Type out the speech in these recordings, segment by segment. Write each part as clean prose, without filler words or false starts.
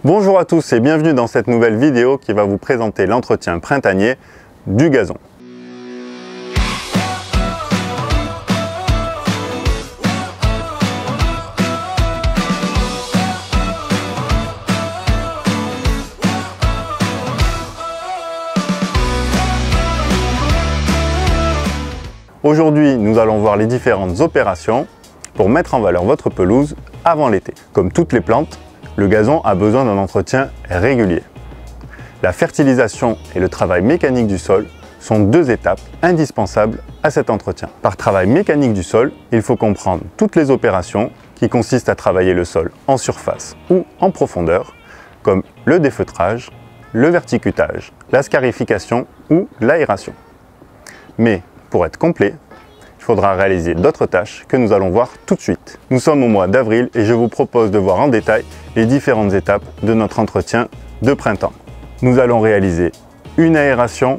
Bonjour à tous et bienvenue dans cette nouvelle vidéo qui va vous présenter l'entretien printanier du gazon. Aujourd'hui, nous allons voir les différentes opérations pour mettre en valeur votre pelouse avant l'été. Comme toutes les plantes, le gazon a besoin d'un entretien régulier. La fertilisation et le travail mécanique du sol sont deux étapes indispensables à cet entretien. Par travail mécanique du sol, il faut comprendre toutes les opérations qui consistent à travailler le sol en surface ou en profondeur, comme le défeutrage, le verticutage, la scarification ou l'aération. Mais pour être complet, il faudra réaliser d'autres tâches que nous allons voir tout de suite. Nous sommes au mois d'avril et je vous propose de voir en détail les différentes étapes de notre entretien de printemps. Nous allons réaliser une aération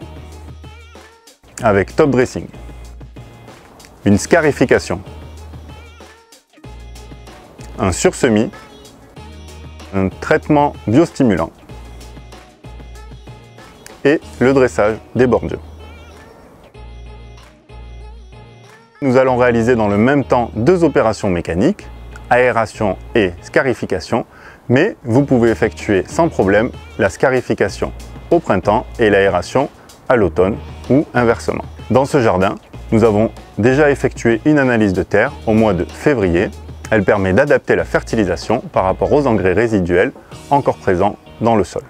avec top dressing, une scarification, un sursemis, un traitement biostimulant et le dressage des bordures. Nous allons réaliser dans le même temps deux opérations mécaniques, aération et scarification, mais vous pouvez effectuer sans problème la scarification au printemps et l'aération à l'automne ou inversement. Dans ce jardin, nous avons déjà effectué une analyse de terre au mois de février. Elle permet d'adapter la fertilisation par rapport aux engrais résiduels encore présents dans le sol.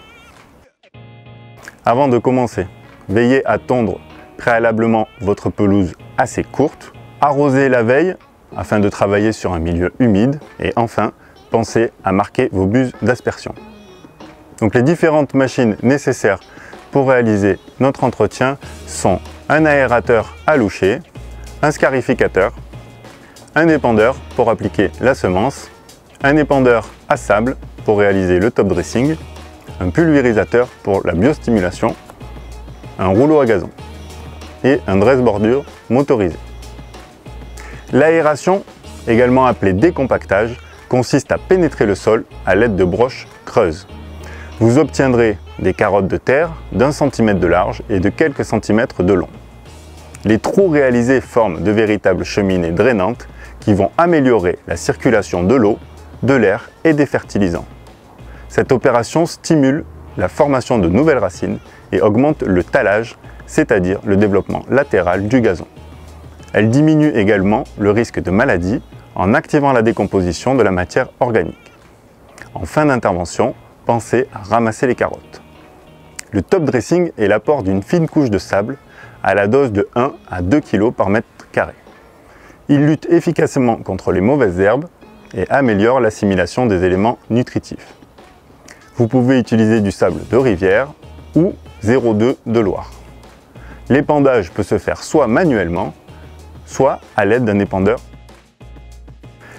Avant de commencer, veillez à tondre préalablement votre pelouse assez courte. Arrosez la veille afin de travailler sur un milieu humide et enfin, pensez à marquer vos buses d'aspersion. Donc les différentes machines nécessaires pour réaliser notre entretien sont un aérateur à loucher, un scarificateur, un épandeur pour appliquer la semence, un épandeur à sable pour réaliser le top dressing, un pulvérisateur pour la biostimulation, un rouleau à gazon et un dresse-bordure motorisé. L'aération, également appelée décompactage, consiste à pénétrer le sol à l'aide de broches creuses. Vous obtiendrez des carottes de terre d'1 cm de large et de quelques centimètres de long. Les trous réalisés forment de véritables cheminées drainantes qui vont améliorer la circulation de l'eau, de l'air et des fertilisants. Cette opération stimule la formation de nouvelles racines et augmente le tallage, c'est-à-dire le développement latéral du gazon. Elle diminue également le risque de maladie en activant la décomposition de la matière organique. En fin d'intervention, pensez à ramasser les carottes. Le top dressing est l'apport d'une fine couche de sable à la dose de 1 à 2 kg par mètre carré. Il lutte efficacement contre les mauvaises herbes et améliore l'assimilation des éléments nutritifs. Vous pouvez utiliser du sable de rivière ou 0,2 de Loire. L'épandage peut se faire soit manuellement, soit à l'aide d'un épandeur.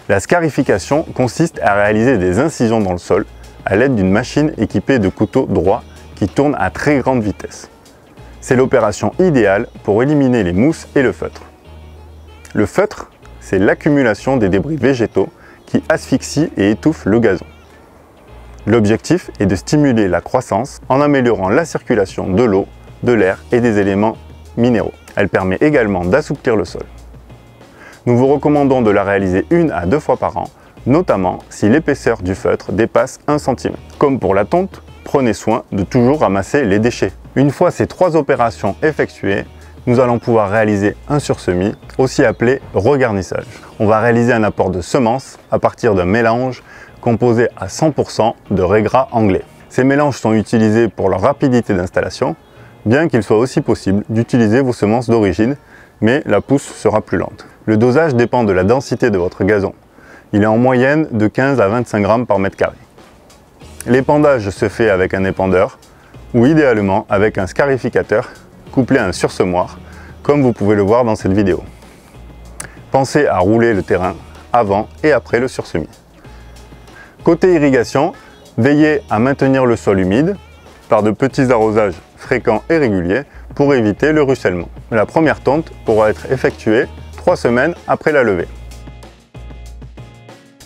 La scarification consiste à réaliser des incisions dans le sol à l'aide d'une machine équipée de couteaux droits qui tournent à très grande vitesse. C'est l'opération idéale pour éliminer les mousses et le feutre. Le feutre, c'est l'accumulation des débris végétaux qui asphyxient et étouffent le gazon. L'objectif est de stimuler la croissance en améliorant la circulation de l'eau, de l'air et des éléments minéraux. Elle permet également d'assouplir le sol. Nous vous recommandons de la réaliser 1 à 2 fois par an, notamment si l'épaisseur du feutre dépasse 1 cm. Comme pour la tonte, prenez soin de toujours ramasser les déchets. Une fois ces 3 opérations effectuées, nous allons pouvoir réaliser un sursemis, aussi appelé regarnissage. On va réaliser un apport de semences à partir d'un mélange composé à 100% de raigras anglais. Ces mélanges sont utilisés pour leur rapidité d'installation, bien qu'il soit aussi possible d'utiliser vos semences d'origine, mais la pousse sera plus lente. Le dosage dépend de la densité de votre gazon. Il est en moyenne de 15 à 25 grammes par mètre carré. L'épandage se fait avec un épandeur ou idéalement avec un scarificateur couplé à un sursemoir, comme vous pouvez le voir dans cette vidéo. Pensez à rouler le terrain avant et après le sursemis. Côté irrigation, veillez à maintenir le sol humide par de petits arrosages fréquents et réguliers pour éviter le ruissellement. La première tonte pourra être effectuée 3 semaines après la levée.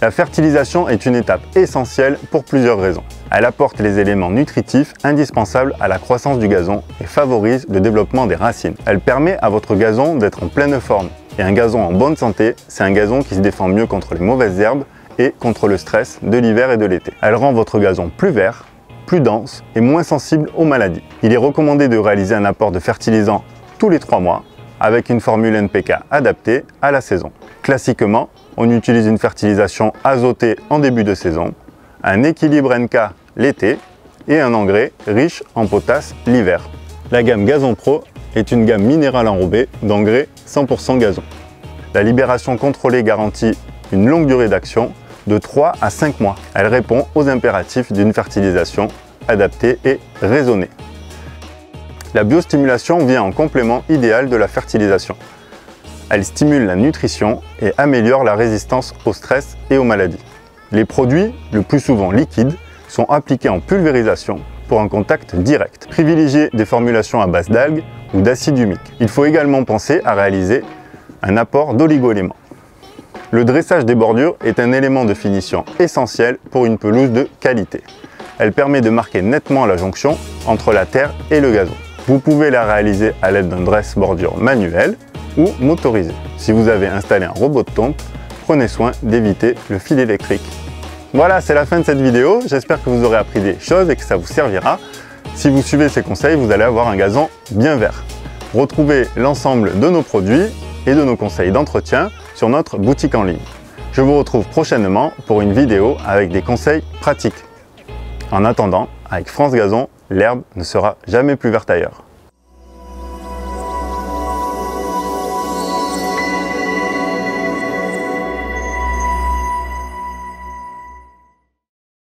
La fertilisation est une étape essentielle pour plusieurs raisons. Elle apporte les éléments nutritifs indispensables à la croissance du gazon et favorise le développement des racines. Elle permet à votre gazon d'être en pleine forme. Et un gazon en bonne santé, c'est un gazon qui se défend mieux contre les mauvaises herbes et contre le stress de l'hiver et de l'été. Elle rend votre gazon plus vert, plus dense et moins sensible aux maladies. Il est recommandé de réaliser un apport de fertilisant tous les 3 mois avec une formule NPK adaptée à la saison. Classiquement, on utilise une fertilisation azotée en début de saison, un équilibre NK l'été et un engrais riche en potasse l'hiver. La gamme Gazon Pro est une gamme minérale enrobée d'engrais 100% gazon. La libération contrôlée garantit une longue durée d'action de 3 à 5 mois. Elle répond aux impératifs d'une fertilisation adaptée et raisonnée. La biostimulation vient en complément idéal de la fertilisation. Elle stimule la nutrition et améliore la résistance au stress et aux maladies. Les produits, le plus souvent liquides, sont appliqués en pulvérisation pour un contact direct. Privilégiez des formulations à base d'algues ou d'acide humique. Il faut également penser à réaliser un apport d'oligo-éléments. Le dressage des bordures est un élément de finition essentiel pour une pelouse de qualité. Elle permet de marquer nettement la jonction entre la terre et le gazon. Vous pouvez la réaliser à l'aide d'un dresse-bordure manuel ou motorisé. Si vous avez installé un robot de tonte, prenez soin d'éviter le fil électrique. Voilà, c'est la fin de cette vidéo. J'espère que vous aurez appris des choses et que ça vous servira. Si vous suivez ces conseils, vous allez avoir un gazon bien vert. Retrouvez l'ensemble de nos produits et de nos conseils d'entretien sur notre boutique en ligne. Je vous retrouve prochainement pour une vidéo avec des conseils pratiques. En attendant, avec France Gazon, l'herbe ne sera jamais plus verte ailleurs.